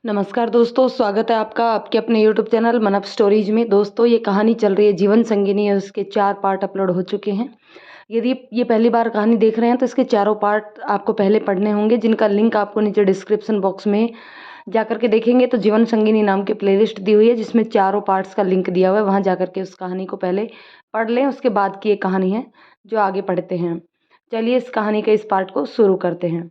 नमस्कार दोस्तों, स्वागत है आपका आपके अपने यूट्यूब चैनल मन अप स्टोरीज में। दोस्तों, ये कहानी चल रही है जीवन संगिनी और उसके 4 पार्ट अपलोड हो चुके हैं। यदि ये पहली बार कहानी देख रहे हैं तो इसके चारों पार्ट आपको पहले पढ़ने होंगे, जिनका लिंक आपको नीचे डिस्क्रिप्शन बॉक्स में जाकर के देखेंगे तो जीवन संगिनी नाम की प्लेलिस्ट दी हुई है, जिसमें चारों पार्ट्स का लिंक दिया हुआ है। वहाँ जाकर के उस कहानी को पहले पढ़ लें, उसके बाद की एक कहानी है जो आगे पढ़ते हैं। चलिए इस कहानी के इस पार्ट को शुरू करते हैं।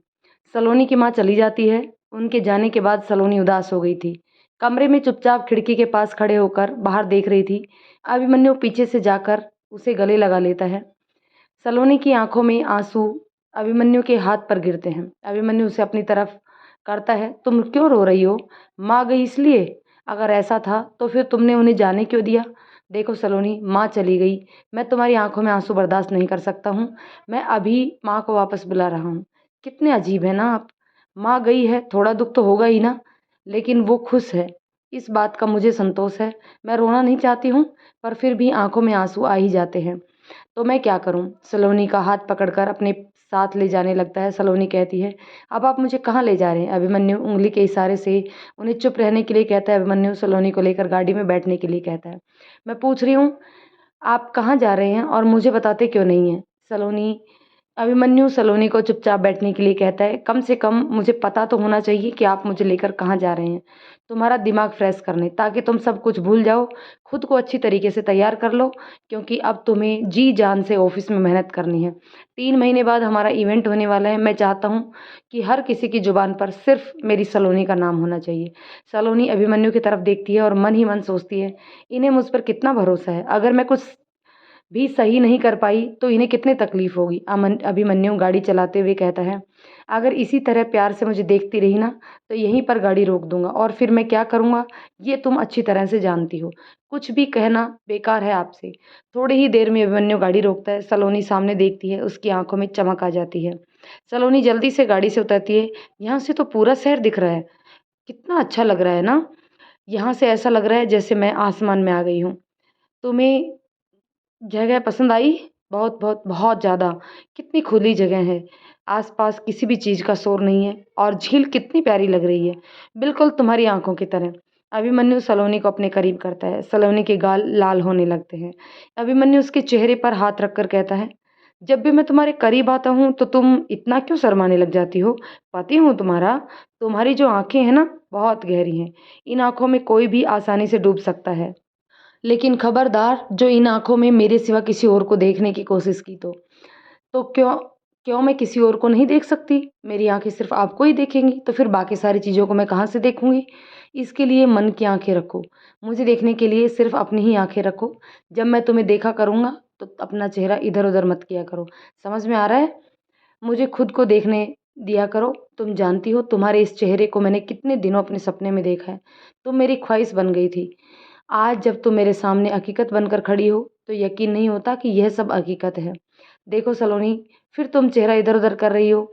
सलोनी की माँ चली जाती है। उनके जाने के बाद सलोनी उदास हो गई थी। कमरे में चुपचाप खिड़की के पास खड़े होकर बाहर देख रही थी। अभिमन्यु पीछे से जाकर उसे गले लगा लेता है। सलोनी की आंखों में आंसू अभिमन्यु के हाथ पर गिरते हैं। अभिमन्यु उसे अपनी तरफ करता है। तुम क्यों रो रही हो? माँ गई इसलिए? अगर ऐसा था तो फिर तुमने उन्हें जाने क्यों दिया? देखो सलोनी, माँ चली गई। मैं तुम्हारी आंखों में आंसू बर्दाश्त नहीं कर सकता हूँ। मैं अभी माँ को वापस बुला रहा हूँ। कितने अजीब है ना आप। माँ गई है, थोड़ा दुख तो होगा ही ना, लेकिन वो खुश है, इस बात का मुझे संतोष है। मैं रोना नहीं चाहती हूँ, पर फिर भी आंखों में आंसू आ ही जाते हैं। तो मैं क्या करूं? सलोनी का हाथ पकड़कर अपने साथ ले जाने लगता है। सलोनी कहती है, अब आप मुझे कहाँ ले जा रहे हैं? अभिमन्यु उंगली के इशारे से उन्हें चुप रहने के लिए कहता है। अभिमन्यु सलोनी को लेकर गाड़ी में बैठने के लिए कहता है। मैं पूछ रही हूँ आप कहाँ जा रहे हैं और मुझे बताते क्यों नहीं हैं? अभिमन्यु सलोनी को चुपचाप बैठने के लिए कहता है। कम से कम मुझे पता तो होना चाहिए कि आप मुझे लेकर कहाँ जा रहे हैं। तुम्हारा दिमाग फ्रेश करने, ताकि तुम सब कुछ भूल जाओ। खुद को अच्छी तरीके से तैयार कर लो, क्योंकि अब तुम्हें जी जान से ऑफिस में मेहनत करनी है। 3 महीने बाद हमारा इवेंट होने वाला है। मैं चाहता हूँ कि हर किसी की जुबान पर सिर्फ मेरी सलोनी का नाम होना चाहिए। सलोनी अभिमन्यु की तरफ देखती है और मन ही मन सोचती है, इन्हें मुझ पर कितना भरोसा है। अगर मैं कुछ भी सही नहीं कर पाई तो इन्हें कितनी तकलीफ होगी। अभिमन्यु गाड़ी चलाते हुए कहता है, अगर इसी तरह प्यार से मुझे देखती रही ना तो यहीं पर गाड़ी रोक दूंगा, और फिर मैं क्या करूंगा ये तुम अच्छी तरह से जानती हो। कुछ भी कहना बेकार है आपसे। थोड़ी ही देर में अभिमन्यु गाड़ी रोकता है। सलोनी सामने देखती है, उसकी आंखों में चमक आ जाती है। सलोनी जल्दी से गाड़ी से उतरती है। यहाँ से तो पूरा शहर दिख रहा है। कितना अच्छा लग रहा है ना। यहाँ से ऐसा लग रहा है जैसे मैं आसमान में आ गई हूँ। तुम्हें जगह पसंद आई? बहुत बहुत बहुत ज़्यादा। कितनी खुली जगह है, आसपास किसी भी चीज़ का शोर नहीं है, और झील कितनी प्यारी लग रही है, बिल्कुल तुम्हारी आंखों की तरह। अभिमन्यु सलोनी को अपने करीब करता है। सलोनी के गाल लाल होने लगते हैं। अभिमन्यु उसके चेहरे पर हाथ रखकर कहता है, जब भी मैं तुम्हारे करीब आता हूँ तो तुम इतना क्यों शर्माने लग जाती हो? पति हूँ तुम्हारा। तुम्हारी जो आंखें हैं ना, बहुत गहरी हैं। इन आंखों में कोई भी आसानी से डूब सकता है, लेकिन खबरदार जो इन आंखों में मेरे सिवा किसी और को देखने की कोशिश की तो क्यों क्यों मैं किसी और को नहीं देख सकती? मेरी आंखें सिर्फ आपको ही देखेंगी, तो फिर बाकी सारी चीज़ों को मैं कहाँ से देखूंगी? इसके लिए मन की आंखें रखो। मुझे देखने के लिए सिर्फ अपनी ही आंखें रखो। जब मैं तुम्हें देखा करूँगा तो अपना चेहरा इधर उधर मत किया करो। समझ में आ रहा है? मुझे खुद को देखने दिया करो। तुम जानती हो तुम्हारे इस चेहरे को मैंने कितने दिनों अपने सपने में देखा है। तुम मेरी ख्वाहिश बन गई थी। आज जब तुम मेरे सामने हकीकत बनकर खड़ी हो तो यकीन नहीं होता कि यह सब हकीकत है। देखो सलोनी, फिर तुम चेहरा इधर उधर कर रही हो,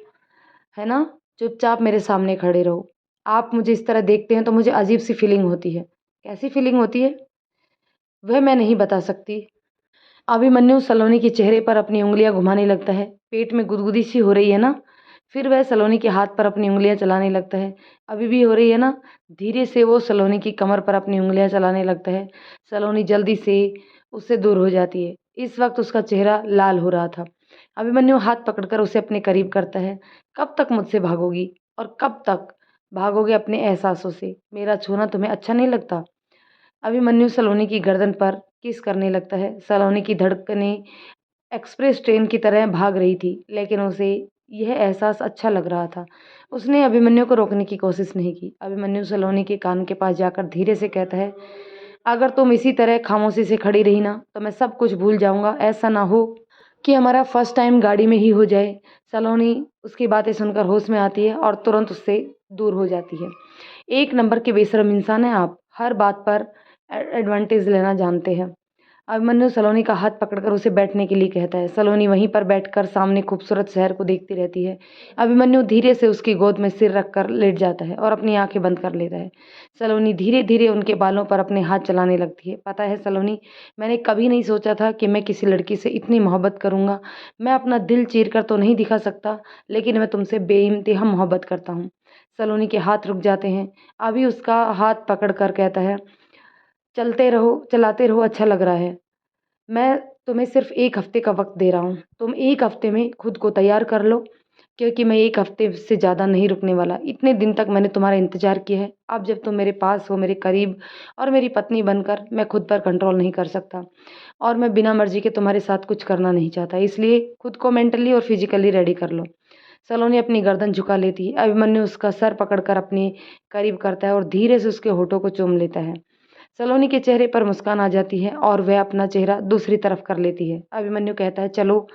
है ना? चुपचाप मेरे सामने खड़े रहो। आप मुझे इस तरह देखते हैं तो मुझे अजीब सी फीलिंग होती है। कैसी फीलिंग होती है वह मैं नहीं बता सकती। अभिमन्यु सलोनी के चेहरे पर अपनी उंगलियां घुमाने लगता है। पेट में गुदगुदी सी हो रही है ना? फिर वह सलोनी के हाथ पर अपनी उंगलियां चलाने लगता है। अभी भी हो रही है ना? धीरे से वो सलोनी की कमर पर अपनी उंगलियां चलाने लगता है। सलोनी जल्दी से उससे दूर हो जाती है। इस वक्त उसका चेहरा लाल हो रहा था। अभिमन्यु हाथ पकड़कर उसे अपने करीब करता है। कब तक मुझसे भागोगी, और कब तक भागोगे अपने एहसासों से? मेरा छूना तुम्हें अच्छा नहीं लगता? अभिमन्यु सलोनी की गर्दन पर किस करने लगता है। सलोनी की धड़कनें एक्सप्रेस ट्रेन की तरह भाग रही थी, लेकिन उसे यह एहसास अच्छा लग रहा था। उसने अभिमन्यु को रोकने की कोशिश नहीं की। अभिमन्यु सलोनी के कान के पास जाकर धीरे से कहता है, अगर तुम इसी तरह खामोशी से खड़ी रही ना तो मैं सब कुछ भूल जाऊंगा। ऐसा ना हो कि हमारा फर्स्ट टाइम गाड़ी में ही हो जाए। सलोनी उसकी बातें सुनकर होश में आती है और तुरंत उससे दूर हो जाती है। एक नंबर के बेशरम इंसान हैं आप, हर बात पर एडवांटेज लेना जानते हैं। अभिमन्यु सलोनी का हाथ पकड़कर उसे बैठने के लिए कहता है। सलोनी वहीं पर बैठकर सामने खूबसूरत शहर को देखती रहती है। अभिमन्यु धीरे से उसकी गोद में सिर रखकर लेट जाता है और अपनी आंखें बंद कर लेता है। सलोनी धीरे धीरे उनके बालों पर अपने हाथ चलाने लगती है। पता है सलोनी, मैंने कभी नहीं सोचा था कि मैं किसी लड़की से इतनी मोहब्बत करूंगा। मैं अपना दिल चीर कर तो नहीं दिखा सकता, लेकिन मैं तुमसे बेइंतहा मोहब्बत करता हूँ। सलोनी के हाथ रुक जाते हैं। अभी उसका हाथ पकड़ कर कहता है, चलते रहो, चलाते रहो, अच्छा लग रहा है। मैं तुम्हें सिर्फ 1 हफ्ते का वक्त दे रहा हूँ। तुम 1 हफ्ते में खुद को तैयार कर लो, क्योंकि मैं 1 हफ्ते से ज़्यादा नहीं रुकने वाला। इतने दिन तक मैंने तुम्हारा इंतज़ार किया है। अब जब तुम मेरे पास हो, मेरे करीब और मेरी पत्नी बनकर, मैं खुद पर कंट्रोल नहीं कर सकता और मैं बिना मर्ज़ी के तुम्हारे साथ कुछ करना नहीं चाहता। इसलिए खुद को मेंटली और फिज़िकली रेडी कर लो। सलोनी अपनी गर्दन झुका लेती है। अभिमन्यु उसका सर पकड़कर अपने करीब करता है और धीरे से उसके होठों को चूम लेता है। सलोनी के चेहरे पर मुस्कान आ जाती है और वह अपना चेहरा दूसरी तरफ कर लेती है। अभिमन्यु कहता है, चलो,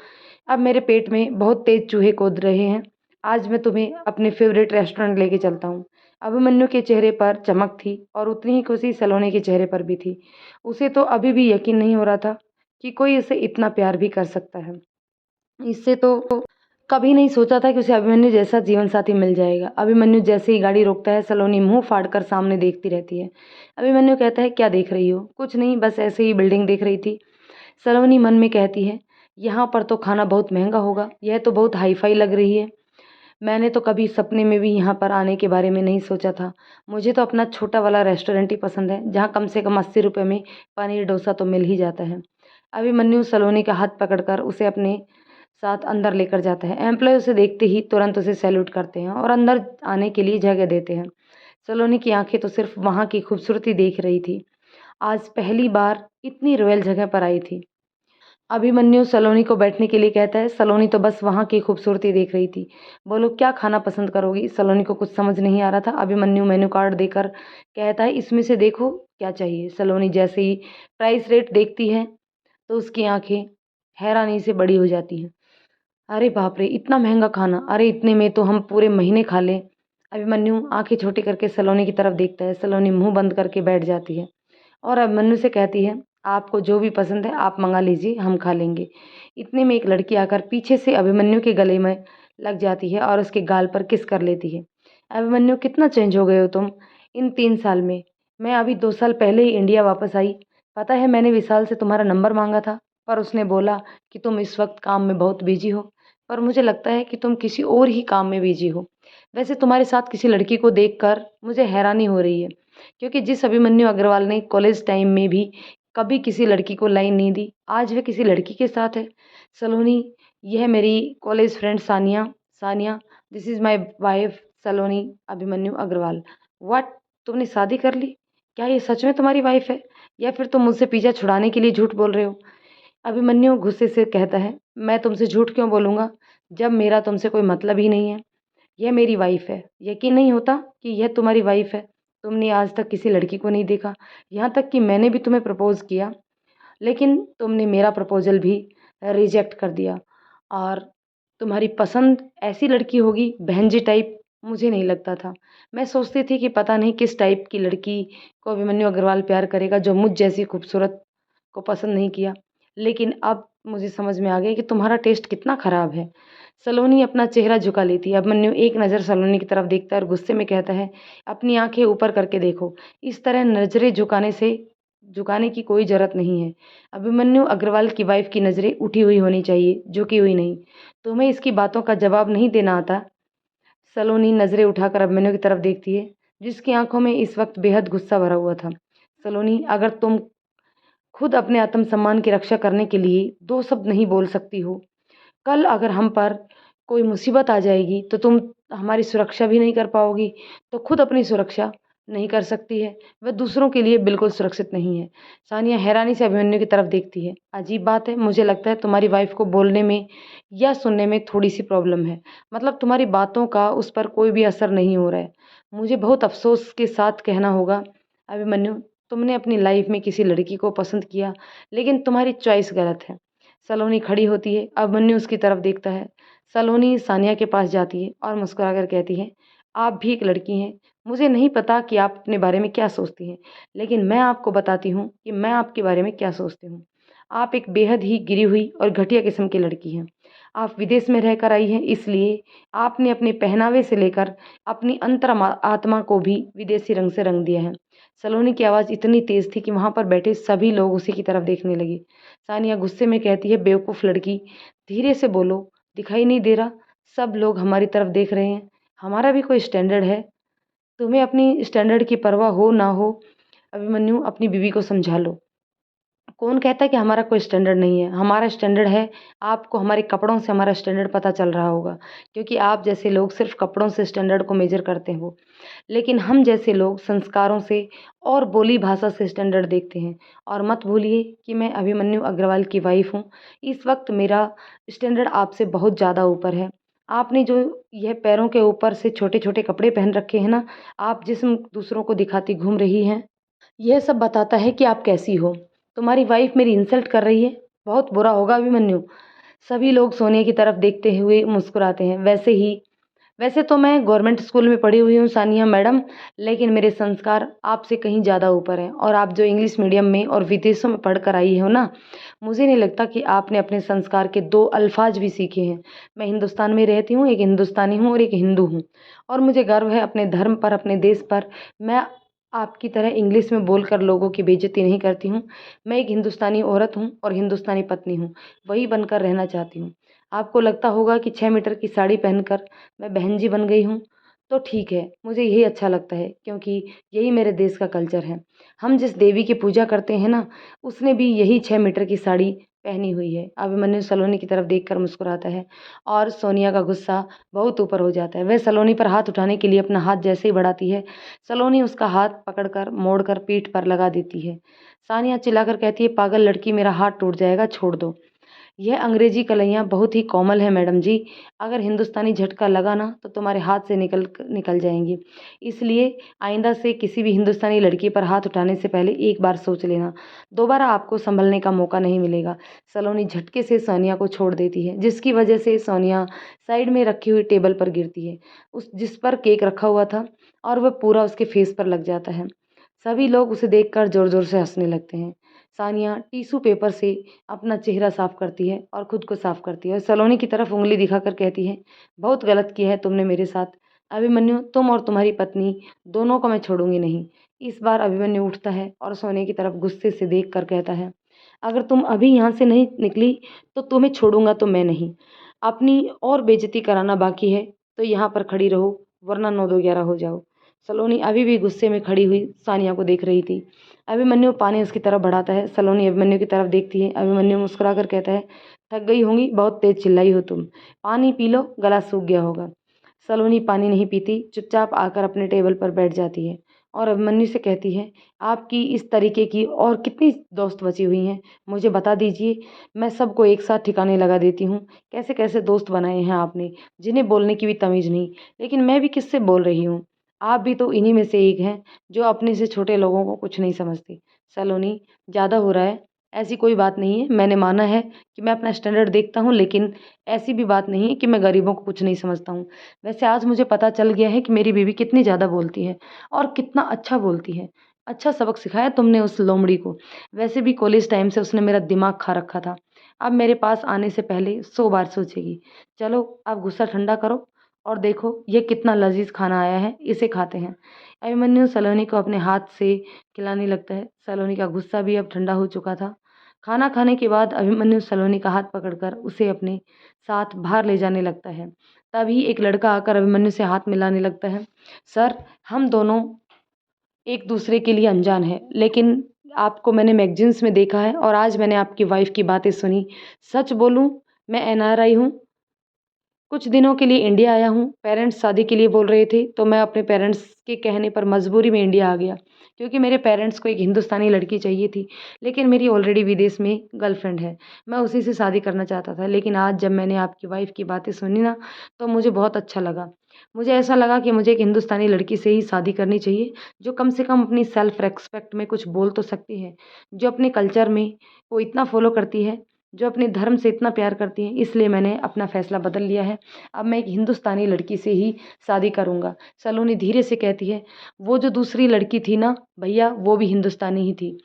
अब मेरे पेट में बहुत तेज चूहे कूद रहे हैं। आज मैं तुम्हें अपने फेवरेट रेस्टोरेंट लेके चलता हूँ। अभिमन्यु के चेहरे पर चमक थी और उतनी ही खुशी सलोनी के चेहरे पर भी थी। उसे तो अभी भी यकीन नहीं हो रहा था कि कोई उसे इतना प्यार भी कर सकता है। इससे तो कभी नहीं सोचा था कि उसे अभिमन्यु जैसा जीवन साथी मिल जाएगा। अभिमन्यु जैसे ही गाड़ी रोकता है, सलोनी मुंह फाड़कर सामने देखती रहती है। अभिमन्यु कहता है, क्या देख रही हो? कुछ नहीं, बस ऐसे ही बिल्डिंग देख रही थी। सलोनी मन में कहती है, यहाँ पर तो खाना बहुत महंगा होगा, यह तो बहुत हाई फाई लग रही है। मैंने तो कभी सपने में भी यहाँ पर आने के बारे में नहीं सोचा था। मुझे तो अपना छोटा वाला रेस्टोरेंट ही पसंद है, जहाँ कम से कम 80 रुपये में पनीर डोसा तो मिल ही जाता है। अभिमन्यु सलोनी का हाथ पकड़कर उसे अपने साथ अंदर लेकर जाता है। एम्प्लॉय उसे देखते ही तुरंत उसे सैल्यूट करते हैं और अंदर आने के लिए जगह देते हैं। सलोनी की आंखें तो सिर्फ वहाँ की खूबसूरती देख रही थी। आज पहली बार इतनी रॉयल जगह पर आई थी। अभिमन्यु सलोनी को बैठने के लिए कहता है। सलोनी तो बस वहाँ की खूबसूरती देख रही थी। बोलो, क्या खाना पसंद करोगी? सलोनी को कुछ समझ नहीं आ रहा था। अभिमन्यु मेनू कार्ड देकर कहता है, इसमें से देखो क्या चाहिए। सलोनी जैसे ही प्राइस रेट देखती है तो उसकी आंखें हैरानी से बड़ी हो जाती हैं। अरे बाप रे! इतना महँगा खाना! अरे इतने में तो हम पूरे महीने खा लें। अभिमन्यु आँखें छोटी करके सलोनी की तरफ देखता है। सलोनी मुँह बंद करके बैठ जाती है और अभिमन्यु से कहती है, आपको जो भी पसंद है आप मँगा लीजिए, हम खा लेंगे। इतने में एक लड़की आकर पीछे से अभिमन्यु के गले में लग जाती है और उसके गाल पर किस कर लेती है। अभिमन्यु, कितना चेंज हो गए हो तुम इन 3 साल में। मैं अभी 2 साल पहले ही इंडिया वापस आई। पता है, मैंने विशाल से तुम्हारा नंबर माँगा था, पर उसने बोला कि तुम इस वक़्त काम में बहुत बिज़ी हो। पर मुझे लगता है कि तुम किसी और ही काम में बिज़ी हो। वैसे तुम्हारे साथ किसी लड़की को देखकर मुझे हैरानी हो रही है, क्योंकि जिस अभिमन्यु अग्रवाल ने कॉलेज टाइम में भी कभी किसी लड़की को लाइन नहीं दी, आज वह किसी लड़की के साथ है। सलोनी, यह मेरी college friend Sania. Sania, this is my wife Saloni Abhimanyu Agarwal. What? तुमने शादी कर ली? क्या ये सच में तुम्हारी वाइफ है, या फिर तुम मुझसे पीछा छुड़ाने के लिए झूठ बोल रहे हो? अभिमन्यु गुस्से से कहता है, मैं तुमसे झूठ क्यों बोलूँगा, जब मेरा तुमसे कोई मतलब ही नहीं है। यह मेरी वाइफ़ है। यकीन नहीं होता कि यह तुम्हारी वाइफ़ है? तुमने आज तक किसी लड़की को नहीं देखा, यहाँ तक कि मैंने भी तुम्हें प्रपोज़ किया, लेकिन तुमने मेरा प्रपोज़ल भी रिजेक्ट कर दिया। और तुम्हारी पसंद ऐसी लड़की होगी, बहन जी टाइप, मुझे नहीं लगता था। मैं सोचती थी कि पता नहीं किस टाइप की लड़की को अभिमन्यु अग्रवाल प्यार करेगा, जो मुझ जैसी खूबसूरत को पसंद नहीं किया। लेकिन अब मुझे समझ में आ गया कि तुम्हारा टेस्ट कितना ख़राब है। सलोनी अपना चेहरा झुका लेती है। अभिमन्यु एक नज़र सलोनी की तरफ देखता है और गुस्से में कहता है, अपनी आंखें ऊपर करके देखो। इस तरह नज़रें झुकाने की कोई ज़रूरत नहीं है। अभिमन्यु अग्रवाल की वाइफ की नज़रें उठी हुई होनी चाहिए, झुकी हुई नहीं। तुम्हें इसकी बातों का जवाब नहीं देना आता? सलोनी नज़रें उठाकर अभिमन्यु की तरफ देखती है, जिसकी आंखों में इस वक्त बेहद गुस्सा भरा हुआ था। सलोनी, अगर तुम खुद अपने आत्मसम्मान की रक्षा करने के लिए 2 शब्द नहीं बोल सकती हो, कल अगर हम पर कोई मुसीबत आ जाएगी तो तुम हमारी सुरक्षा भी नहीं कर पाओगी, तो खुद अपनी सुरक्षा नहीं कर सकती है, वह दूसरों के लिए बिल्कुल सुरक्षित नहीं है। सानिया हैरानी से अभिमन्यु की तरफ देखती है। अजीब बात है, मुझे लगता है तुम्हारी वाइफ को बोलने में या सुनने में थोड़ी-सी प्रॉब्लम है। मतलब तुम्हारी बातों का उस पर कोई भी असर नहीं हो रहा है। मुझे बहुत अफ़सोस के साथ कहना होगा अभिमन्यु, तुमने अपनी लाइफ़ में किसी लड़की को पसंद किया, लेकिन तुम्हारी चॉइस गलत है। सलोनी खड़ी होती है, अभिमन्यु उसकी तरफ देखता है। सलोनी सानिया के पास जाती है और मुस्कुराकर कहती है, आप भी एक लड़की हैं। मुझे नहीं पता कि आप अपने बारे में क्या सोचती हैं, लेकिन मैं आपको बताती हूँ कि मैं आपके बारे में क्या सोचती हूँ। आप एक बेहद ही गिरी हुई और घटिया किस्म की लड़की हैं। आप विदेश में रहकर आई हैं, इसलिए आपने अपने पहनावे से लेकर अपनी आत्मा को भी विदेशी रंग से रंग दिया है। सलोनी की आवाज़ इतनी तेज़ थी कि वहाँ पर बैठे सभी लोग उसी की तरफ देखने लगे। सानिया गुस्से में कहती है, बेवकूफ़ लड़की, धीरे से बोलो, दिखाई नहीं दे रहा? सब लोग हमारी तरफ देख रहे हैं। हमारा भी कोई स्टैंडर्ड है। तुम्हें अपनी स्टैंडर्ड की परवाह हो ना हो, अभिमन्यु अपनी बीवी को समझा लो। कौन कहता है कि हमारा कोई स्टैंडर्ड नहीं है? हमारा स्टैंडर्ड है। आपको हमारे कपड़ों से हमारा स्टैंडर्ड पता चल रहा होगा, क्योंकि आप जैसे लोग सिर्फ़ कपड़ों से स्टैंडर्ड को मेज़र करते हो। लेकिन हम जैसे लोग संस्कारों से और बोली भाषा से स्टैंडर्ड देखते हैं। और मत भूलिए कि मैं अभिमन्यु अग्रवाल की वाइफ़ हूँ। इस वक़्त मेरा स्टैंडर्ड आपसे बहुत ज़्यादा ऊपर है। आपने जो यह पैरों के ऊपर से छोटे-छोटे कपड़े पहन रखे हैं ना, आप जिस्म दूसरों को दिखाती घूम रही हैं, यह सब बताता है कि आप कैसी हो। तुम्हारी वाइफ़ मेरी इंसल्ट कर रही है, बहुत बुरा होगा अभिमन्यु। सभी लोग सोनिया की तरफ देखते हुए मुस्कुराते हैं। वैसे तो मैं गवर्नमेंट स्कूल में पढ़ी हुई हूँ सानिया मैडम, लेकिन मेरे संस्कार आपसे कहीं ज़्यादा ऊपर हैं। और आप जो इंग्लिश मीडियम में और विदेशों में पढ़ कर आई हो ना, मुझे नहीं लगता कि आपने अपने संस्कार के 2 अल्फ़ाज़ भी सीखे हैं। मैं हिंदुस्तान में रहती हूँ, एक हिंदुस्तानी हूँ और एक हिंदू हूँ, और मुझे गर्व है अपने धर्म पर, अपने देश पर। मैं आपकी तरह इंग्लिश में बोलकर लोगों की बेइज़्ज़ती नहीं करती हूँ। मैं एक हिंदुस्तानी औरत हूँ और हिंदुस्तानी पत्नी हूँ, वही बनकर रहना चाहती हूँ। आपको लगता होगा कि 6 मीटर की साड़ी पहनकर मैं बहन जी बन गई हूँ, तो ठीक है, मुझे यही अच्छा लगता है, क्योंकि यही मेरे देश का कल्चर है। हम जिस देवी की पूजा करते हैं ना, उसने भी यही 6 मीटर की साड़ी पहनी हुई है। अभिमन्यु सलोनी की तरफ देखकर मुस्कुराता है और सोनिया का गुस्सा बहुत ऊपर हो जाता है। वह सलोनी पर हाथ उठाने के लिए अपना हाथ जैसे ही बढ़ाती है, सलोनी उसका हाथ पकड़कर मोड़कर पीठ पर लगा देती है। सानिया चिल्लाकर कहती है, पागल लड़की, मेरा हाथ टूट जाएगा, छोड़ दो। यह अंग्रेजी कलाइयाँ बहुत ही कोमल है मैडम जी। अगर हिंदुस्तानी झटका लगा ना, तो तुम्हारे हाथ से निकल जाएंगी। इसलिए आइंदा से किसी भी हिंदुस्तानी लड़की पर हाथ उठाने से पहले एक बार सोच लेना, दोबारा आपको संभलने का मौका नहीं मिलेगा। सलोनी झटके से सोनिया को छोड़ देती है, जिसकी वजह से सोनिया साइड में रखी हुई टेबल पर गिरती है, उस जिस पर केक रखा हुआ था, और वह पूरा उसके फेस पर लग जाता है। सभी लोग उसे देखकर ज़ोर ज़ोर से हंसने लगते हैं। सानिया टिश्यू पेपर से अपना चेहरा साफ करती है और खुद को साफ करती है और सलोनी की तरफ उंगली दिखाकर कहती है, बहुत गलत किया है तुमने मेरे साथ। अभिमन्यु, तुम और तुम्हारी पत्नी दोनों को मैं छोड़ूंगी नहीं। इस बार अभिमन्यु उठता है और सोने की तरफ गुस्से से देख कर कहता है, अगर तुम अभी यहाँ से नहीं निकली तो तुम्हें छोड़ूंगा तो मैं नहीं। अपनी और बेइज्जती कराना बाकी है तो यहाँ पर खड़ी रहो, वरना 9 2 11 हो जाओ। सलोनी अभी भी गुस्से में खड़ी हुई सानिया को देख रही थी। अभिमन्यु पानी उसकी तरफ बढ़ाता है। सलोनी अभिमन्यु की तरफ देखती है। अभिमन्यु मुस्कुराकर कहता है, थक गई होंगी, बहुत तेज चिल्लाई हो तुम, पानी पी लो, गला सूख गया होगा। सलोनी पानी नहीं पीती, चुपचाप आकर अपने टेबल पर बैठ जाती है और अभिमन्यु से कहती है, आपकी इस तरीके की और कितनी दोस्त बची हुई हैं, मुझे बता दीजिए, मैं सबको एक साथ ठिकाने लगा देती हूँ। कैसे कैसे दोस्त बनाए हैं आपने, जिन्हें बोलने की भी तमीज़ नहीं। लेकिन मैं भी किससे बोल रही हूँ, आप भी तो इन्हीं में से एक हैं जो अपने से छोटे लोगों को कुछ नहीं समझते। सलोनी, ज़्यादा हो रहा है, ऐसी कोई बात नहीं है। मैंने माना है कि मैं अपना स्टैंडर्ड देखता हूँ, लेकिन ऐसी भी बात नहीं है कि मैं गरीबों को कुछ नहीं समझता हूँ। वैसे आज मुझे पता चल गया है कि मेरी बीवी कितनी ज़्यादा बोलती है और कितना अच्छा बोलती है। अच्छा सबक सिखाया तुमने उस लोमड़ी को। वैसे भी कॉलेज टाइम से उसने मेरा दिमाग खा रखा था। अब मेरे पास आने से पहले 100 बार सोचेगी। चलो अब गुस्सा ठंडा करो और देखो ये कितना लज़ीज़ खाना आया है, इसे खाते हैं। अभिमन्यु सलोनी को अपने हाथ से खिलाने लगता है। सलोनी का गुस्सा भी अब ठंडा हो चुका था। खाना खाने के बाद अभिमन्यु सलोनी का हाथ पकड़कर उसे अपने साथ बाहर ले जाने लगता है। तभी एक लड़का आकर अभिमन्यु से हाथ मिलाने लगता है। सर, हम दोनों एक दूसरे के लिए अनजान हैं, लेकिन आपको मैंने मैगज़ीन्स में देखा है और आज मैंने आपकी वाइफ़ की बातें सुनी। सच बोलूँ, मैं एनआरआई हूँ, कुछ दिनों के लिए इंडिया आया हूँ। पेरेंट्स शादी के लिए बोल रहे थे, तो मैं अपने पेरेंट्स के कहने पर मजबूरी में इंडिया आ गया, क्योंकि मेरे पेरेंट्स को एक हिंदुस्तानी लड़की चाहिए थी। लेकिन मेरी ऑलरेडी विदेश में गर्लफ्रेंड है, मैं उसी से शादी करना चाहता था। लेकिन आज जब मैंने आपकी वाइफ़ की बातें सुनी ना, तो मुझे बहुत अच्छा लगा। मुझे ऐसा लगा कि मुझे एक हिंदुस्तानी लड़की से ही शादी करनी चाहिए, जो कम से कम अपनी सेल्फ रिस्पेक्ट में कुछ बोल तो सकती है, जो अपने कल्चर में को इतना फ़ॉलो करती है, जो अपने धर्म से इतना प्यार करती हैं। इसलिए मैंने अपना फ़ैसला बदल लिया है। अब मैं एक हिंदुस्तानी लड़की से ही शादी करूँगा। सलोनी धीरे से कहती है, वो जो दूसरी लड़की थी ना भैया, वो भी हिंदुस्तानी ही थी।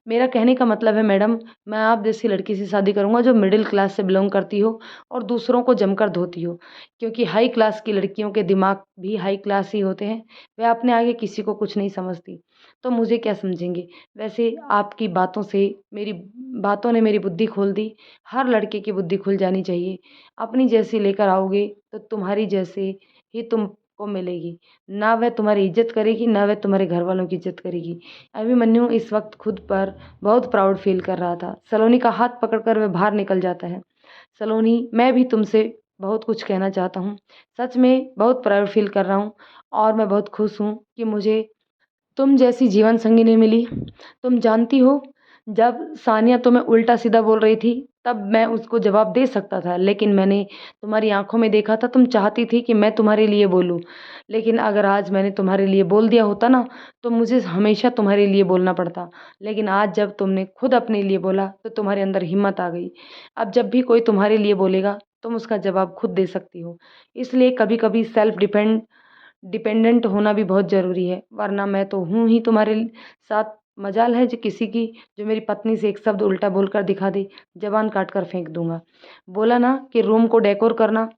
मेरा कहने का मतलब है मैडम, मैं आप जैसी लड़की से शादी करूँगा जो मिडिल क्लास से बिलॉन्ग करती हो और दूसरों को जमकर धोती हो, क्योंकि हाई क्लास की लड़कियों के दिमाग भी हाई क्लास ही होते हैं। वे अपने आगे किसी को कुछ नहीं समझती, तो मुझे क्या समझेंगे। वैसे आपकी मेरी बातों ने मेरी बुद्धि खोल दी। हर लड़के की बुद्धि खुल जानी चाहिए। अपनी जैसी लेकर आओगे तो तुम्हारी जैसे ही तुम को मिलेगी। ना वह तुम्हारी इज्जत करेगी, ना वह तुम्हारे घर वालों की इज्जत करेगी। अभिमन्यु इस वक्त खुद पर बहुत प्राउड फील कर रहा था। सलोनी का हाथ पकड़कर वह बाहर निकल जाता है। सलोनी, मैं भी तुमसे बहुत कुछ कहना चाहता हूँ। सच में बहुत प्राउड फील कर रहा हूँ और मैं बहुत खुश हूँ कि मुझे तुम जैसी जीवन संगिनी मिली। तुम जानती हो, जब सानिया तुम्हें उल्टा सीधा बोल रही थी तब मैं उसको जवाब दे सकता था, लेकिन मैंने तुम्हारी आंखों में देखा था, तुम चाहती थी कि मैं तुम्हारे लिए बोलूं। लेकिन अगर आज मैंने तुम्हारे लिए बोल दिया होता ना, तो मुझे हमेशा तुम्हारे लिए बोलना पड़ता। लेकिन आज जब तुमने खुद अपने लिए बोला तो तुम्हारे अंदर हिम्मत आ गई। अब जब भी कोई तुम्हारे लिए बोलेगा तुम उसका जवाब खुद दे सकती हो। इसलिए कभी कभी सेल्फ डिपेंडेंट होना भी बहुत ज़रूरी है, वरना मैं तो हूँ ही तुम्हारे साथ। मजाल है जो किसी की, जो मेरी पत्नी से एक शब्द उल्टा बोलकर दिखा दे, जबान काट कर फेंक दूंगा। बोला ना कि रूम को डेकोर करना,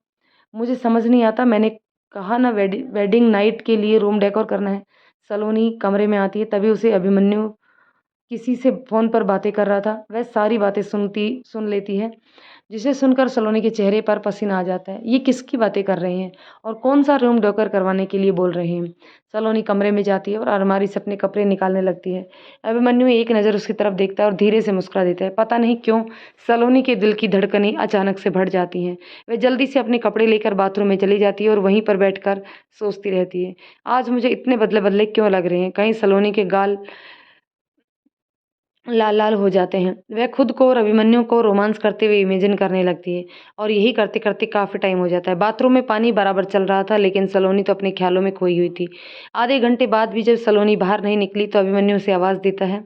मुझे समझ नहीं आता। मैंने कहा ना वेडिंग नाइट के लिए रूम डेकोर करना है। सलोनी कमरे में आती है, तभी उसे अभिमन्यु किसी से फ़ोन पर बातें कर रहा था, वह सारी बातें सुन लेती है, जिसे सुनकर सलोनी के चेहरे पर पसीना आ जाता है। ये किसकी बातें कर रहे हैं और कौन सा रूम डेकोर करवाने के लिए बोल रहे हैं। सलोनी कमरे में जाती है और अलमारी से अपने कपड़े निकालने लगती है। अभिमन्यु एक नज़र उसकी तरफ देखता है और धीरे से मुस्कुरा देता है। पता नहीं क्यों सलोनी के दिल की धड़कनें अचानक से बढ़ जाती हैं। वह जल्दी से अपने कपड़े लेकर बाथरूम में चली जाती है और वहीं पर बैठकर सोचती रहती है, आज मुझे इतने बदले बदले क्यों लग रहे हैं। कहीं सलोनी के गाल लाल लाल हो जाते हैं। वह खुद को और अभिमन्यु को रोमांस करते हुए इमेजिन करने लगती है और यही करते करते काफ़ी टाइम हो जाता है। बाथरूम में पानी बराबर चल रहा था, लेकिन सलोनी तो अपने ख्यालों में खोई हुई थी। आधे घंटे बाद भी जब सलोनी बाहर नहीं निकली तो अभिमन्यु उसे आवाज़ देता है।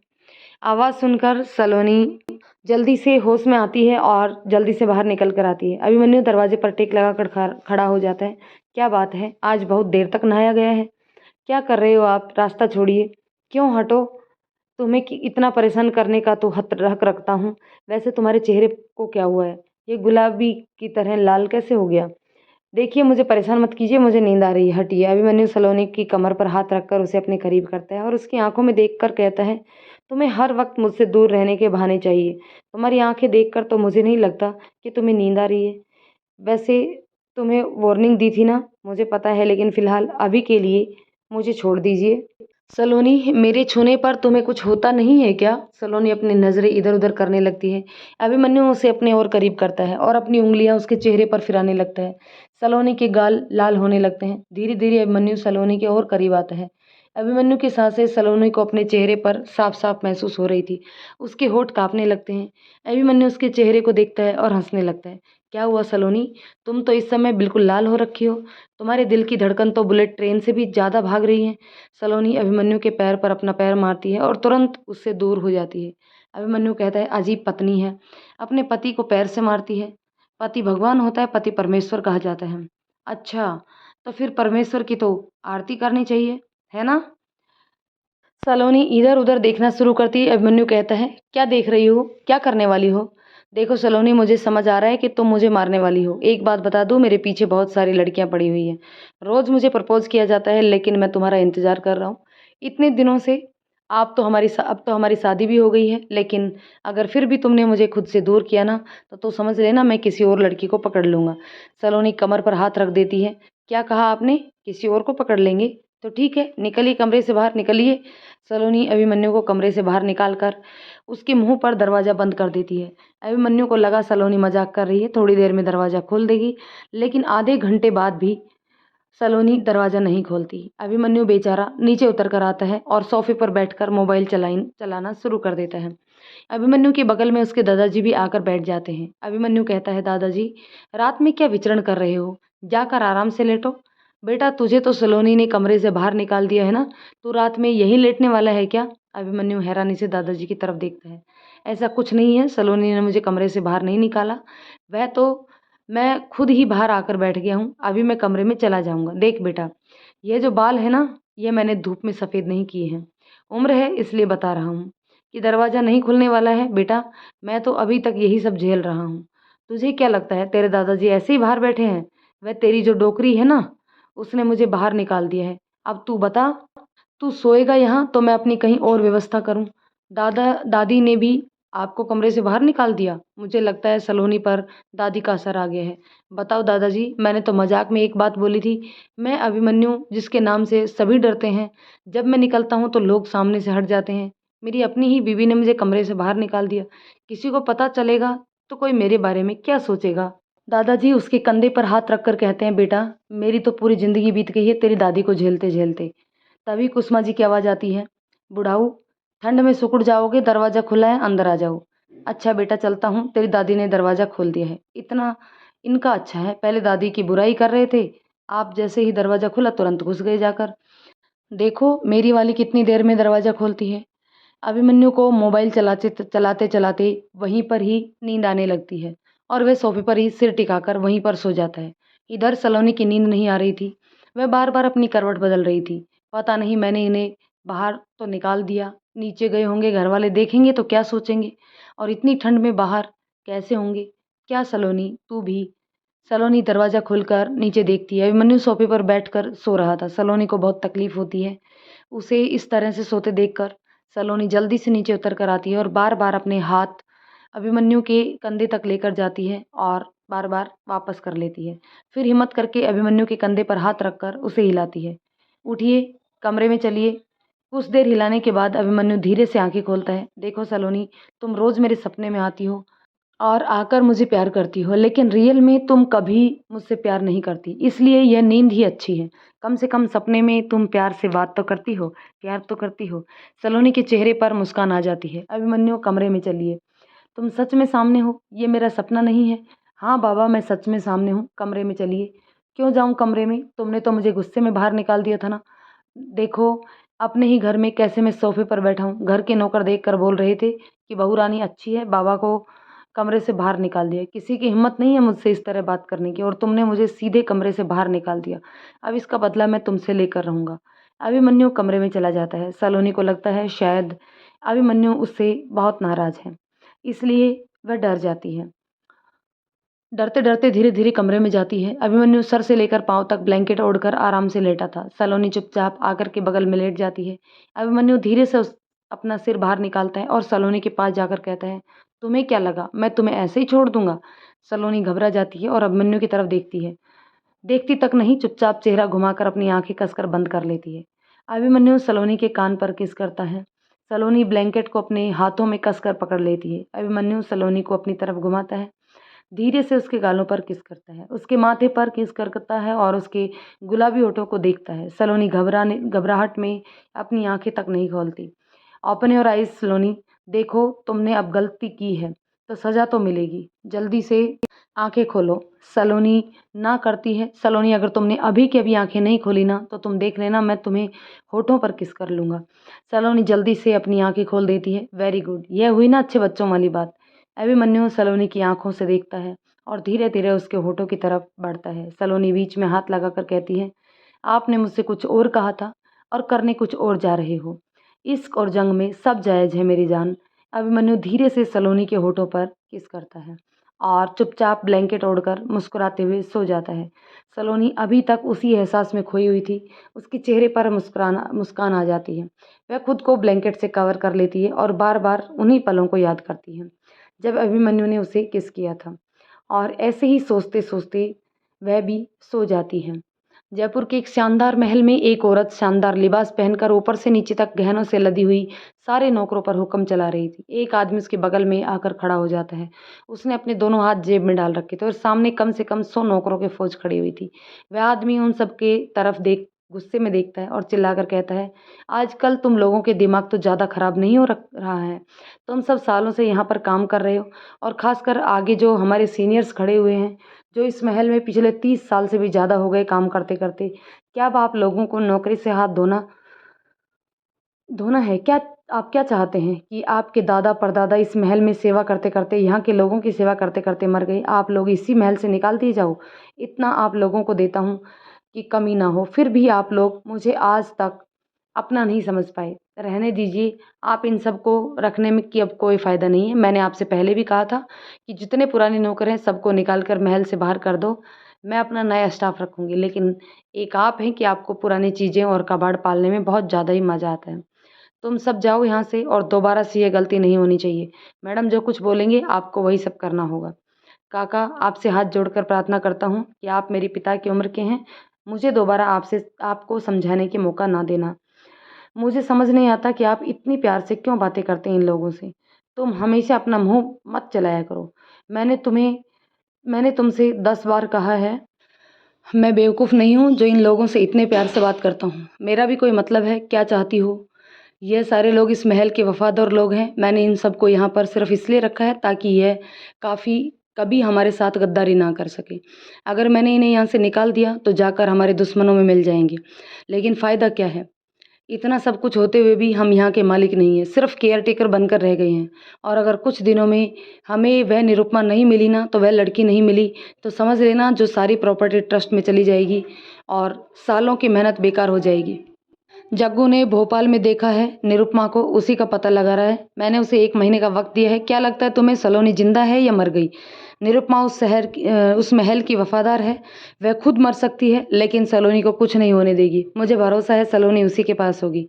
आवाज़ सुनकर सलोनी जल्दी से होश में आती है और जल्दी से बाहर निकल कर आती है। अभिमन्यु दरवाजे पर टेक लगाकर खड़ा हो जाता है। क्या बात है, आज बहुत देर तक नहाया गया है? क्या कर रहे हो आप? रास्ता छोड़िए। क्यों? हटो। तुम्हें इतना परेशान करने का तो हक रखता हूँ। वैसे तुम्हारे चेहरे को क्या हुआ है? ये गुलाबी की तरह लाल कैसे हो गया? देखिए, मुझे परेशान मत कीजिए, मुझे नींद आ रही है, हटिए। अभिमन्यु सलोनी की कमर पर हाथ रखकर उसे अपने करीब करता है और उसकी आंखों में देखकर कहता है, तुम्हें हर वक्त मुझसे दूर रहने के बहाने चाहिए। तुम्हारी आंखें देखकर तो मुझे नहीं लगता कि तुम्हें नींद आ रही है। वैसे तुम्हें वार्निंग दी थी ना, मुझे पता है, लेकिन फिलहाल अभी के लिए मुझे छोड़ दीजिए। सलोनी, मेरे छूने पर तुम्हें कुछ होता नहीं है क्या? सलोनी अपनी नज़रें इधर उधर करने लगती है। अभिमन्यु उसे अपने और करीब करता है और अपनी उंगलियां उसके चेहरे पर फिराने लगता है। सलोनी के गाल लाल होने लगते हैं। धीरे धीरे अभिमन्यु सलोनी के और करीब आता है। अभिमन्यु की सांसें सलोनी को अपने चेहरे पर साफ साफ महसूस हो रही थी। उसके होठ कांपने लगते हैं। अभिमन्यु उसके चेहरे को देखता है और हंसने लगता है। क्या हुआ सलोनी, तुम तो इस समय बिल्कुल लाल हो रखी हो। तुम्हारे दिल की धड़कन तो बुलेट ट्रेन से भी ज़्यादा भाग रही है। सलोनी अभिमन्यु के पैर पर अपना पैर मारती है और तुरंत उससे दूर हो जाती है। अभिमन्यु कहता है, अजीब पत्नी है, अपने पति को पैर से मारती है। पति भगवान होता है, पति परमेश्वर कहा जाता है। अच्छा, तो फिर परमेश्वर की तो आरती करनी चाहिए, है ना? सलोनी इधर उधर देखना शुरू करती है। अभिमन्यु कहता है, क्या देख रही हो, क्या करने वाली हो? देखो सलोनी, मुझे समझ आ रहा है कि तुम मुझे मारने वाली हो। एक बात बता दूं, मेरे पीछे बहुत सारी लड़कियां पड़ी हुई हैं। रोज मुझे प्रपोज किया जाता है, लेकिन मैं तुम्हारा इंतजार कर रहा हूँ इतने दिनों से। अब तो हमारी शादी भी हो गई है, लेकिन अगर फिर भी तुमने मुझे खुद से दूर किया ना, तो समझ लेना मैं किसी और लड़की को पकड़ लूंगा। सलोनी कमर पर हाथ रख देती है। क्या कहा आपने? किसी और को पकड़ लेंगे? तो ठीक है, निकलिए, कमरे से बाहर निकलिए। सलोनी अभिमन्यु को कमरे से बाहर निकालकर उसके मुंह पर दरवाजा बंद कर देती है। अभिमन्यु को लगा सलोनी मजाक कर रही है, थोड़ी देर में दरवाजा खोल देगी, लेकिन आधे घंटे बाद भी सलोनी दरवाजा नहीं खोलती। अभिमन्यु बेचारा नीचे उतर कर आता है और सोफे पर बैठकर मोबाइल चलाना शुरू कर देता है। अभिमन्यु के बगल में उसके दादाजी भी आकर बैठ जाते हैं। अभिमन्यु कहता है, दादाजी, रात में क्या विचरण कर रहे हो? जाकर आराम से लेटो। बेटा, तुझे तो सलोनी ने कमरे से बाहर निकाल दिया है ना, तू रात में यहीं लेटने वाला है क्या? अभिमन्यु हैरानी से दादाजी की तरफ देखता है। ऐसा कुछ नहीं है, सलोनी ने मुझे कमरे से बाहर नहीं निकाला। वह तो मैं खुद ही बाहर आकर बैठ गया हूँ। अभी मैं कमरे में चला जाऊंगा। देख बेटा, ये जो बाल है ना, ये मैंने धूप में सफ़ेद नहीं किए हैं। उम्र है इसलिए बता रहा हूँ कि दरवाज़ा नहीं खुलने वाला है। बेटा, मैं तो अभी तक यही सब झेल रहा हूँ। तुझे क्या लगता है तेरे दादाजी ऐसे ही बाहर बैठे हैं? वह तेरी जो डोकरी है ना, उसने मुझे बाहर निकाल दिया है। अब तू बता, तू सोएगा यहाँ तो मैं अपनी कहीं और व्यवस्था करूँ। दादा दादी ने भी आपको कमरे से बाहर निकाल दिया? मुझे लगता है सलोनी पर दादी का असर आ गया है। बताओ दादाजी, मैंने तो मज़ाक में एक बात बोली थी। मैं अभिमन्यु जिसके नाम से सभी डरते हैं। जब मैं निकलता हूँ तो लोग सामने से हट जाते हैं। मेरी अपनी ही बीवी ने मुझे कमरे से बाहर निकाल दिया। किसी को पता चलेगा तो कोई मेरे बारे में क्या सोचेगा? दादाजी उसके कंधे पर हाथ रखकर कहते हैं, बेटा मेरी तो पूरी ज़िंदगी बीत गई है तेरी दादी को झेलते-झेलते। तभी कुसुमा जी की आवाज़ आती है, बुढ़ाऊ ठंड में सिकुड़ जाओगे, दरवाज़ा खुला है, अंदर आ जाओ। अच्छा बेटा चलता हूँ, तेरी दादी ने दरवाज़ा खोल दिया है। इतना इनका अच्छा है, पहले दादी की बुराई कर रहे थे, आप जैसे ही दरवाज़ा खुला तुरंत घुस गए जाकर। देखो मेरी वाली कितनी देर में दरवाज़ा खोलती है। अभिमन्यु को मोबाइल चलाते-चलाते वहीं पर ही नींद आने लगती है और वह सोफ़े पर ही सिर टिकाकर वहीं पर सो जाता है। इधर सलोनी की नींद नहीं आ रही थी, वह बार-बार अपनी करवट बदल रही थी। पता नहीं मैंने इन्हें बाहर तो निकाल दिया, नीचे गए होंगे, घरवाले देखेंगे तो क्या सोचेंगे? और इतनी ठंड में बाहर कैसे होंगे? क्या सलोनी तू भी? सलोनी दरवाज़ा खोलकर नीचे देखती है, अभिमन्यु सोफ़े पर बैठकर सो रहा था। सलोनी को बहुत तकलीफ़ होती है, उसे इस तरह से सोते देखकर। सलोनी जल्दी से नीचे उतर कर आती है और बार-बार अपने हाथ अभिमन्यु के कंधे तक लेकर जाती है और बार-बार वापस कर लेती है। फिर हिम्मत करके अभिमन्यु के कंधे पर हाथ रखकर उसे हिलाती है। उठिए, कमरे में चलिए। कुछ देर हिलाने के बाद अभिमन्यु धीरे से आँखें खोलता है। देखो सलोनी, तुम रोज़ मेरे सपने में आती हो और आकर मुझे प्यार करती हो, लेकिन रियल में तुम कभी मुझसे प्यार नहीं करती, इसलिए यह नींद ही अच्छी है। कम से कम सपने में तुम प्यार से बात तो करती हो, प्यार तो करती हो। सलोनी के चेहरे पर मुस्कान आ जाती है। अभिमन्यु कमरे में चलिए। तुम सच में सामने हो? ये मेरा सपना नहीं है। हाँ बाबा, मैं सच में सामने हूँ, कमरे में चलिए। क्यों जाऊँ कमरे में? तुमने तो मुझे गुस्से में बाहर निकाल दिया था ना। देखो, अपने ही घर में कैसे मैं सोफ़े पर बैठा हूँ। घर के नौकर देखकर बोल रहे थे कि बहू रानी अच्छी है, बाबा को कमरे से बाहर निकाल दिया। किसी की हिम्मत नहीं है मुझसे इस तरह बात करने की और तुमने मुझे सीधे कमरे से बाहर निकाल दिया। अब इसका बदला मैं तुमसे लेकर रहूँगा। अभिमन्यु कमरे में चला जाता है। सलोनी को लगता है शायद अभिमन्यु उससे बहुत नाराज़ है, इसलिए वह डर जाती है। डरते-डरते धीरे-धीरे कमरे में जाती है। अभिमन्यु सर से लेकर पाँव तक ब्लैंकेट ओढ़कर आराम से लेटा था। सलोनी चुपचाप आकर के बगल में लेट जाती है। अभिमन्यु धीरे से उस अपना सिर बाहर निकालता है और सलोनी के पास जाकर कहता है, तुम्हें क्या लगा मैं तुम्हें ऐसे ही छोड़ दूँगा? सलोनी घबरा जाती है और अभिमन्यु की तरफ देखती है। देखती तक नहीं, चुपचाप चेहरा घुमाकर अपनी आँखें कसकर बंद कर लेती है। अभिमन्यु सलोनी के कान पर किस करता है। सलोनी ब्लैंकेट को अपने हाथों में कसकर पकड़ लेती है। अभिमन्यु सलोनी को अपनी तरफ घुमाता है। धीरे से उसके गालों पर किस करता है, उसके माथे पर किस करता है और उसके गुलाबी होठों को देखता है। सलोनी घबराहट में अपनी आंखें तक नहीं खोलती। ओपन योर आइज सलोनी, देखो तुमने अब गलती की है तो सज़ा तो मिलेगी, जल्दी से आंखें खोलो। सलोनी ना करती है। सलोनी, अगर तुमने अभी की अभी आंखें नहीं खोली ना तो तुम देख लेना मैं तुम्हें होठों पर किस कर लूँगा। सलोनी जल्दी से अपनी आंखें खोल देती है। वेरी गुड, यह हुई ना अच्छे बच्चों वाली बात। अभिमन्यु सलोनी की आंखों से देखता है और धीरे-धीरे उसके होठों की तरफ बढ़ता है। सलोनी बीच में हाथ लगाकर कहती है, आपने मुझसे कुछ और कहा था और करने कुछ और जा रहे हो। इश्क और जंग में सब जायज़ है मेरी जान। अभिमन्यु धीरे से सलोनी के होठों पर किस करता है और चुपचाप ब्लैंकेट ओढ़कर मुस्कुराते हुए सो जाता है। सलोनी अभी तक उसी एहसास में खोई हुई थी। उसके चेहरे पर मुस्कान आ जाती है। वह खुद को ब्लैंकेट से कवर कर लेती है और बार-बार उन्हीं पलों को याद करती है जब अभिमन्यु ने उसे किस किया था और ऐसे ही सोचते-सोचते वह भी सो जाती है। जयपुर के एक शानदार महल में एक औरत शानदार लिबास पहनकर ऊपर से नीचे तक गहनों से लदी हुई सारे नौकरों पर हुक्म चला रही थी। एक आदमी उसके बगल में आकर खड़ा हो जाता है। उसने अपने दोनों हाथ जेब में डाल रखे थे और सामने कम से कम 100 नौकरों की फौज खड़ी हुई थी। वह आदमी उन सब के तरफ देख गुस्से में देखता है और चिल्लाकर कहता है, आजकल तुम लोगों के दिमाग तो ज़्यादा खराब नहीं हो रख रहा है। तुम सब सालों से यहाँ पर काम कर रहे हो और ख़ासकर आगे जो हमारे सीनियर्स खड़े हुए हैं, जो इस महल में पिछले 30 साल से भी ज़्यादा हो गए काम करते-करते, क्या अब आप लोगों को नौकरी से हाथ धोना धोना है? क्या आप क्या चाहते हैं कि आपके दादा-परदादा इस महल में सेवा करते-करते, यहाँ के लोगों की सेवा करते-करते मर गए, आप लोग इसी महल से निकाल दिए जाओ? इतना आप लोगों को देता हूँ कि कमी ना हो, फिर भी आप लोग मुझे आज तक अपना नहीं समझ पाए। रहने दीजिए, आप इन सबको रखने में की अब कोई फ़ायदा नहीं है। मैंने आपसे पहले भी कहा था कि जितने पुराने नौकर हैं, सबको निकाल कर महल से बाहर कर दो। मैं अपना नया स्टाफ़ रखूँगी, लेकिन एक आप हैं कि आपको पुरानी चीज़ें और कबाड़ पालने में बहुत ज़्यादा ही मज़ा आता है। तुम सब जाओ यहाँ से और दोबारा से ये गलती नहीं होनी चाहिए। मैडम जो कुछ बोलेंगे आपको वही सब करना होगा। काका आपसे हाथ जोड़कर प्रार्थना करता हूँ कि आप मेरे पिता की उम्र के हैं, मुझे दोबारा आपको समझाने की मौका ना देना। मुझे समझ नहीं आता कि आप इतनी प्यार से क्यों बातें करते हैं इन लोगों से। तुम हमेशा अपना मुँह मत चलाया करो। मैंने तुमसे 10 बार कहा है, मैं बेवकूफ़ नहीं हूँ जो इन लोगों से इतने प्यार से बात करता हूँ। मेरा भी कोई मतलब है, क्या चाहती हो? ये सारे लोग इस महल के वफ़ादार लोग हैं। मैंने इन सबको यहाँ पर सिर्फ़ इसलिए रखा है ताकि यह काफ़ी कभी हमारे साथ गद्दारी ना कर सके। अगर मैंने इन्हें यहाँ से निकाल दिया तो जाकर हमारे दुश्मनों में मिल जाएँगे। लेकिन फ़ायदा क्या है? इतना सब कुछ होते हुए भी हम यहाँ के मालिक नहीं हैं, सिर्फ़ केयरटेकर बनकर रह गए हैं। और अगर कुछ दिनों में हमें वह निरुपमा नहीं मिली ना, तो वह लड़की नहीं मिली, तो समझ लेना जो सारी प्रॉपर्टी ट्रस्ट में चली जाएगी और सालों की मेहनत बेकार हो जाएगी। जग्गू ने भोपाल में देखा है निरुपमा को, उसी का पता लगा रहा है। मैंने उसे 1 महीने का वक्त दिया है। क्या लगता है तुम्हें सलोनी जिंदा है या मर गई? निरुपमा उस महल की वफादार है। वह खुद मर सकती है लेकिन सलोनी को कुछ नहीं होने देगी। मुझे भरोसा है सलोनी उसी के पास होगी।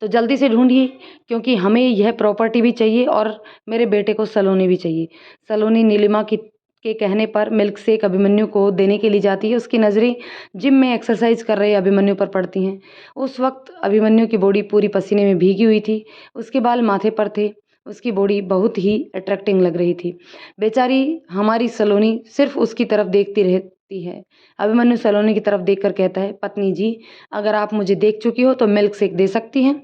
तो जल्दी से ढूंढिए क्योंकि हमें यह प्रॉपर्टी भी चाहिए और मेरे बेटे को सलोनी भी चाहिए। सलोनी नीलिमा के कहने पर मिल्क शेक अभिमन्यु को देने के लिए जाती है। उसकी नज़रें जिम में एक्सरसाइज कर रहे अभिमन्यु पर पड़ती हैं। उस वक्त अभिमन्यु की बॉडी पूरी पसीने में भीगी हुई थी। उसके बाल माथे पर थे। उसकी बॉडी बहुत ही अट्रैक्टिंग लग रही थी। बेचारी हमारी सलोनी सिर्फ उसकी तरफ देखती रहती है। अभिमन्यु सलोनी की तरफ देखकर कहता है, पत्नी जी अगर आप मुझे देख चुकी हो तो मिल्क शेक दे सकती हैं।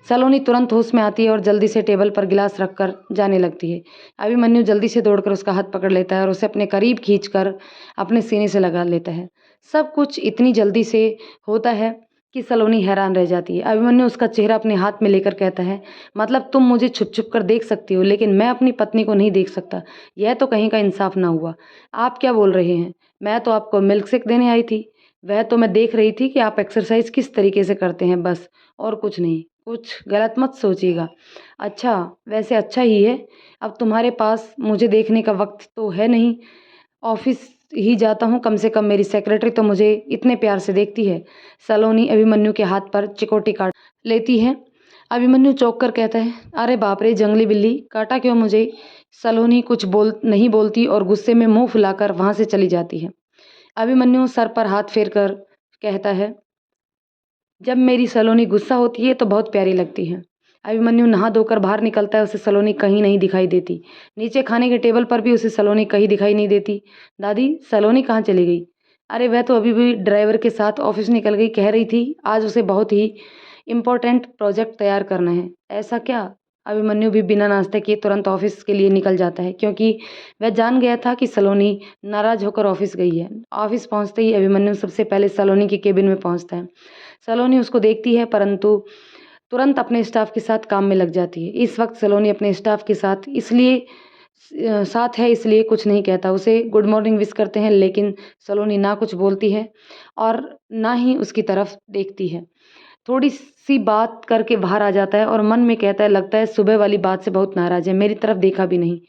सलोनी तुरंत होश में आती है और जल्दी से टेबल पर गिलास रखकर जाने लगती है। अभिमन्यु जल्दी से दौड़कर उसका हाथ पकड़ लेता है और उसे अपने करीब खींचकर अपने सीने से लगा लेता है। सब कुछ इतनी जल्दी से होता है कि सलोनी हैरान रह जाती है। अभिमन्यु उसका चेहरा अपने हाथ में लेकर कहता है, मतलब तुम मुझे छुप छुप कर देख सकती हो लेकिन मैं अपनी पत्नी को नहीं देख सकता। यह तो कहीं का इंसाफ ना हुआ। आप क्या बोल रहे हैं? मैं तो आपको मिल्क शेक देने आई थी। वह तो मैं देख रही थी कि आप एक्सरसाइज किस तरीके से करते हैं, बस और कुछ नहीं। कुछ गलत मत सोचिएगा। अच्छा वैसे अच्छा ही है। अब तुम्हारे पास मुझे देखने का वक्त तो है नहीं। ऑफिस ही जाता हूँ, कम से कम मेरी सेक्रेटरी तो मुझे इतने प्यार से देखती है। सलोनी अभिमन्यु के हाथ पर चिकोटी काट लेती है। अभिमन्यु चौंक कर कहता है, अरे बाप रे जंगली बिल्ली, काटा क्यों मुझे? सलोनी कुछ नहीं बोलती और गुस्से में मुंह फुलाकर वहां से चली जाती है। अभिमन्यु सर पर हाथ फेर कर कहता है, जब मेरी सलोनी गुस्सा होती है तो बहुत प्यारी लगती है। अभिमन्यु नहा धोकर बाहर निकलता है। उसे सलोनी कहीं नहीं दिखाई देती। नीचे खाने के टेबल पर भी उसे सलोनी कहीं दिखाई नहीं देती। दादी सलोनी कहाँ चली गई? अरे वह तो अभी भी ड्राइवर के साथ ऑफिस निकल गई। कह रही थी आज उसे बहुत ही इम्पोर्टेंट प्रोजेक्ट तैयार करना है। ऐसा क्या? अभिमन्यु भी बिना नाश्ते किए तुरंत ऑफिस के लिए निकल जाता है क्योंकि वह जान गया था कि सलोनी नाराज होकर ऑफिस गई है। ऑफिस पहुंचते ही अभिमन्यु सबसे पहले सलोनी के केबिन में पहुंचता है। सलोनी उसको देखती है परंतु तुरंत अपने स्टाफ के साथ काम में लग जाती है। इस वक्त सलोनी अपने स्टाफ के साथ इसलिए कुछ नहीं कहता। उसे गुड मॉर्निंग विश करते हैं लेकिन सलोनी ना कुछ बोलती है और ना ही उसकी तरफ देखती है। थोड़ी सी बात करके बाहर आ जाता है और मन में कहता है, लगता है सुबह वाली बात से बहुत नाराज है, मेरी तरफ देखा भी नहीं।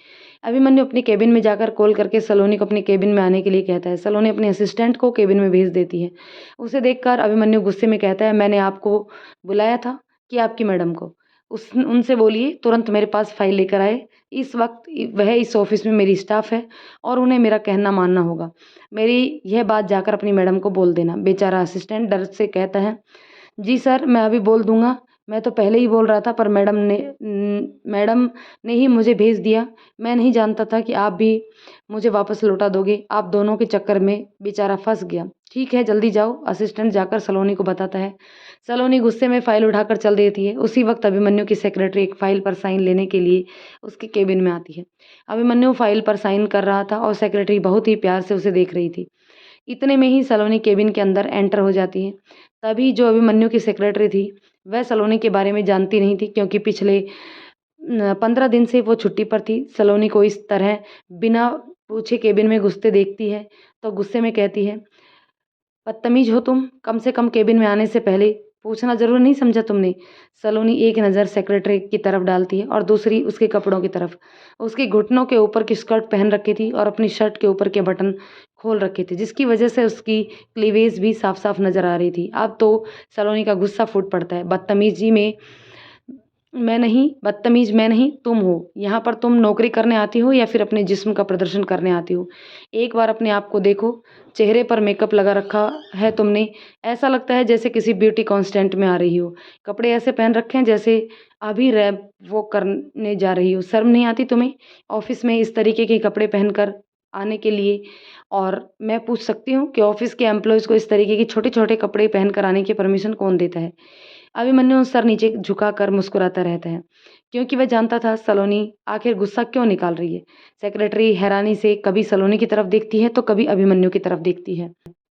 अभिमन्यु अपनी केबिन में जाकर कॉल करके सलोनी को अपने केबिन में आने के लिए कहता है। सलोनी अपने असिस्टेंट को केबिन में भेज देती है। उसे देखकर अभिमन्यु गुस्से में कहता है, मैंने आपको बुलाया था कि आपकी मैडम को? उनसे बोलिए तुरंत मेरे पास फाइल लेकर आए। इस वक्त वह इस ऑफिस में मेरी स्टाफ है और उन्हें मेरा कहना मानना होगा। मेरी यह बात जाकर अपनी मैडम को बोल देना। बेचारा असिस्टेंट डर से कहता है, जी सर मैं अभी बोल दूंगा। मैं तो पहले ही बोल रहा था पर मैडम ने ही मुझे भेज दिया। मैं नहीं जानता था कि आप भी मुझे वापस लौटा दोगे। आप दोनों के चक्कर में बेचारा फंस गया। ठीक है जल्दी जाओ, असिस्टेंट जाकर सलोनी को बताता है। सलोनी गुस्से में फाइल उठाकर चल देती है। उसी वक्त अभिमन्यु की सेक्रेटरी एक फाइल पर साइन लेने के लिए उसके केबिन में आती है। अभिमन्यु फाइल पर साइन कर रहा था और सेक्रेटरी बहुत ही प्यार से उसे देख रही थी। इतने में ही सलोनी केबिन के अंदर एंटर हो जाती है। तभी जो अभिमन्यु की सेक्रेटरी थी वह सलोनी के बारे में जानती नहीं थी क्योंकि पिछले 15 दिन से वो छुट्टी पर थी। सलोनी को इस तरह बिना पूछे केबिन में घुसते देखती है तो गुस्से में कहती है, बदतमीज हो तुम, कम से कम केबिन में आने से पहले पूछना जरूर नहीं समझा तुमने? सलोनी एक नज़र सेक्रेटरी की तरफ डालती है और दूसरी उसके कपड़ों की तरफ। उसके घुटनों के ऊपर की स्कर्ट पहन रखी थी और अपनी शर्ट के ऊपर के बटन खोल रखे थे जिसकी वजह से उसकी क्लीवेज भी साफ साफ नजर आ रही थी। अब तो सलोनी का गुस्सा फूट पड़ता है। मैं नहीं, बदतमीज़ मैं नहीं, तुम हो। यहाँ पर तुम नौकरी करने आती हो या फिर अपने जिस्म का प्रदर्शन करने आती हो। एक बार अपने आप को देखो, चेहरे पर मेकअप लगा रखा है तुमने, ऐसा लगता है जैसे किसी ब्यूटी कॉन्स्टेंट में आ रही हो। कपड़े ऐसे पहन रखे हैं जैसे अभी रैंप वॉक करने जा रही हो। शर्म नहीं आती तुम्हें ऑफ़िस में इस तरीके के कपड़े पहनकर आने के लिए? और मैं पूछ सकती हूँ कि ऑफ़िस के एम्प्लॉइज़ को इस तरीके के छोटे-छोटे कपड़े पहनकर आने की परमिशन कौन देता है? अभिमन्यु सर नीचे झुकाकर मुस्कुराता रहता है, क्योंकि वह जानता था सलोनी आखिर गुस्सा क्यों निकाल रही है। सेक्रेटरी हैरानी से कभी सलोनी की तरफ देखती है तो कभी अभिमन्यु की तरफ देखती है।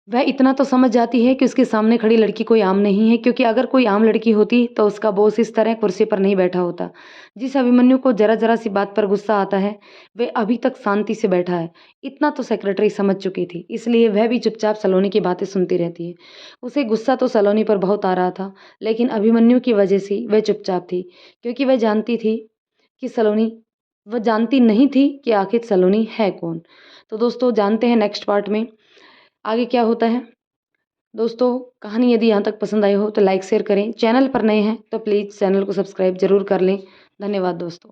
वह इतना तो समझ जाती है कि उसके सामने खड़ी लड़की कोई आम नहीं है, क्योंकि अगर कोई आम लड़की होती तो उसका बॉस इस तरह कुर्सी पर नहीं बैठा होता। जिस अभिमन्यु को जरा-जरा सी बात पर गुस्सा आता है, वह अभी तक शांति से बैठा है। इतना तो सेक्रेटरी समझ चुकी थी, इसलिए वह भी चुपचाप सलोनी की बातें सुनती रहती है। उसे गुस्सा तो सलोनी पर बहुत आ रहा था, लेकिन अभिमन्यु की वजह से वह चुपचाप थी, क्योंकि वह जानती थी कि सलोनी वह जानती नहीं थी कि आखिर सलोनी है कौन। तो दोस्तों जानते हैं नेक्स्ट पार्ट में आगे क्या होता है। दोस्तों कहानी यदि यहाँ तक पसंद आई हो तो लाइक शेयर करें। चैनल पर नए हैं तो प्लीज़ चैनल को सब्सक्राइब ज़रूर कर लें। धन्यवाद दोस्तों।